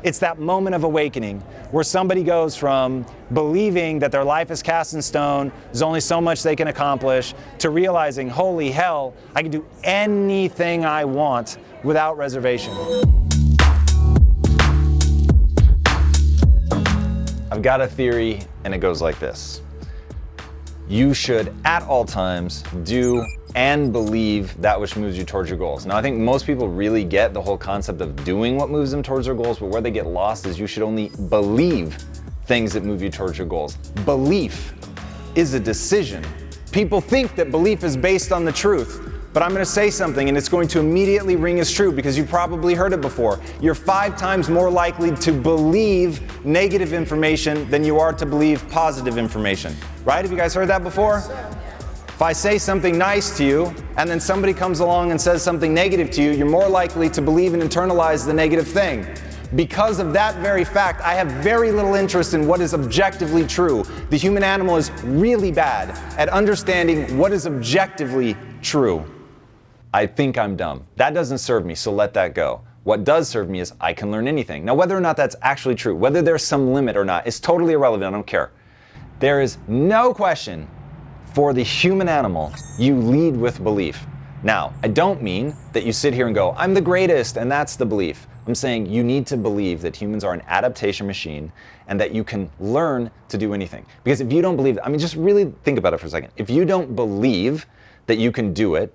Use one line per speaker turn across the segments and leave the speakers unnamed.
It's that moment of awakening where somebody goes from believing that their life is cast in stone, there's only so much they can accomplish, to realizing, holy hell, I can do anything I want without reservation. I've got a theory, and it goes like this. You should, at all times, do and believe that which moves you towards your goals. Now, I think most people really get the whole concept of doing what moves them towards their goals, but where they get lost is you should only believe things that move you towards your goals. Belief is a decision. People think that belief is based on the truth, but I'm going to say something and it's going to immediately ring as true because you probably heard it before. You're 5 times more likely to believe negative information than you are to believe positive information. Right? Have you guys heard that before? If I say something nice to you and then somebody comes along and says something negative to you, you're more likely to believe and internalize the negative thing. Because of that very fact, I have very little interest in what is objectively true. The human animal is really bad at understanding what is objectively true. I think I'm dumb. That doesn't serve me, so let that go. What does serve me is I can learn anything. Now, whether or not that's actually true, whether there's some limit or not, is totally irrelevant. I don't care. There is no question for the human animal, you lead with belief. Now, I don't mean that you sit here and go, I'm the greatest, and that's the belief. I'm saying you need to believe that humans are an adaptation machine and that you can learn to do anything. Because if you don't believe, just really think about it for a second. If you don't believe that you can do it,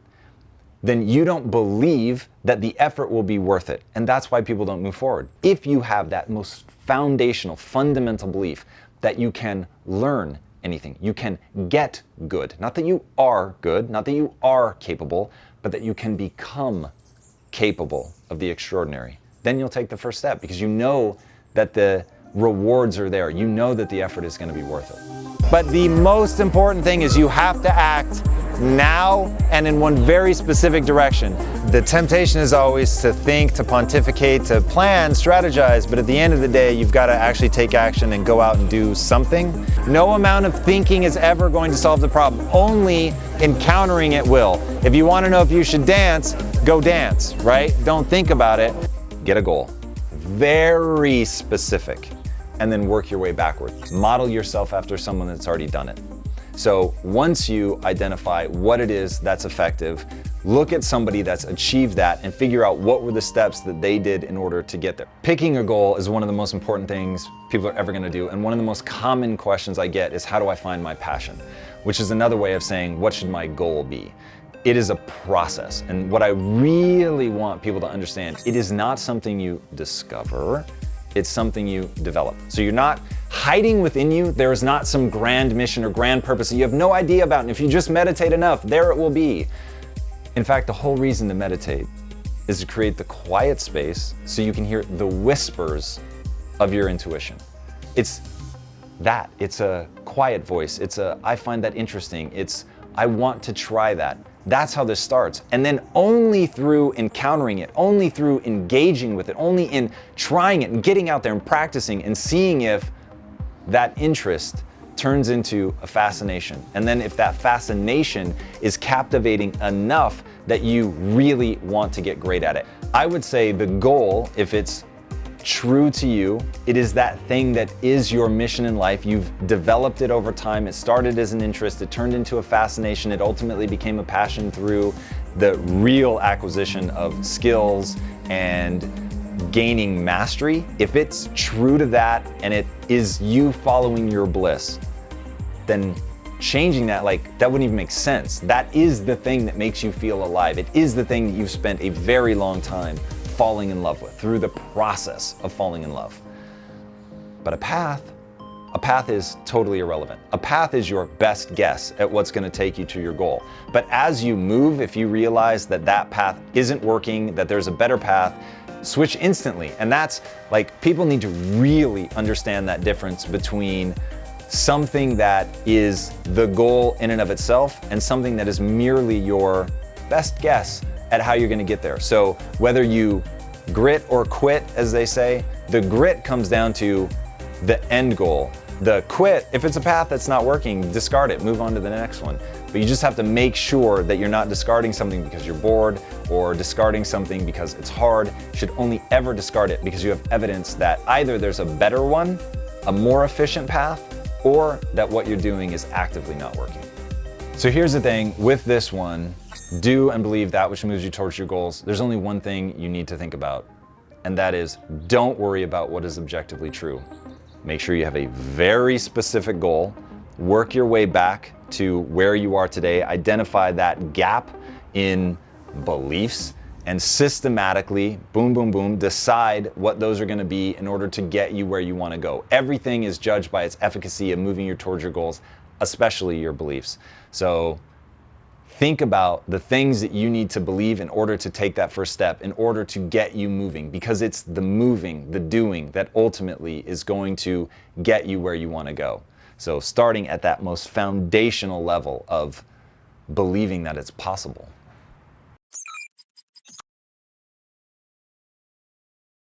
then you don't believe that the effort will be worth it. And that's why people don't move forward. If you have that most foundational, fundamental belief that you can learn anything, you can get good. Not that you are good, not that you are capable, but that you can become capable of the extraordinary. Then you'll take the first step because you know that the rewards are there. You know that the effort is going to be worth it. But the most important thing is you have to act now and in one very specific direction. The temptation is always to think, to pontificate, to plan, strategize, but at the end of the day, you've got to actually take action and go out and do something. No amount of thinking is ever going to solve the problem. Only encountering it will. If you want to know if you should dance, go dance, right? Don't think about it. Get a goal. Very specific. And then work your way backwards. Model yourself after someone that's already done it. So once you identify what it is that's effective, look at somebody that's achieved that and figure out what were the steps that they did in order to get there. Picking a goal is one of the most important things people are ever going to do. And one of the most common questions I get is, how do I find my passion? Which is another way of saying, what should my goal be? It is a process. And what I really want people to understand, it is not something you discover. It's something you develop. So you're not hiding within you. There is not some grand mission or grand purpose that you have no idea about. And if you just meditate enough, there it will be. In fact, the whole reason to meditate is to create the quiet space so you can hear the whispers of your intuition. It's that. It's a quiet voice. It's a, I find that interesting. It's, I want to try that. That's how this starts. And then only through encountering it, only through engaging with it, only in trying it and getting out there and practicing and seeing if that interest turns into a fascination. And then if that fascination is captivating enough that you really want to get great at it. I would say the goal, if it's true to you, it is that thing that is your mission in life. You've developed it over time. It started as an interest. It turned into a fascination. It ultimately became a passion through the real acquisition of skills and gaining mastery. If it's true to that and it is you following your bliss, then changing that, that wouldn't even make sense. That is the thing that makes you feel alive. It is the thing that you've spent a very long time falling in love with, through the process of falling in love. But a path is totally irrelevant. A path is your best guess at what's going to take you to your goal. But as you move, if you realize that that path isn't working, that there's a better path, switch instantly. And that's people need to really understand that difference between something that is the goal in and of itself and something that is merely your best guess at how you're going to get there. So whether you grit or quit, as they say, the grit comes down to the end goal. The quit, if it's a path that's not working, discard it, move on to the next one. But you just have to make sure that you're not discarding something because you're bored or discarding something because it's hard. You should only ever discard it because you have evidence that either there's a better one, a more efficient path, or that what you're doing is actively not working. So here's the thing with this one, do and believe that which moves you towards your goals. There's only one thing you need to think about, and that is don't worry about what is objectively true. Make sure you have a very specific goal, work your way back to where you are today, identify that gap in beliefs, and systematically, boom, boom, boom, decide what those are gonna be in order to get you where you wanna go. Everything is judged by its efficacy of moving you towards your goals, especially your beliefs. So think about the things that you need to believe in order to take that first step, in order to get you moving, because it's the moving, the doing that ultimately is going to get you where you want to go. So starting at that most foundational level of believing that it's possible.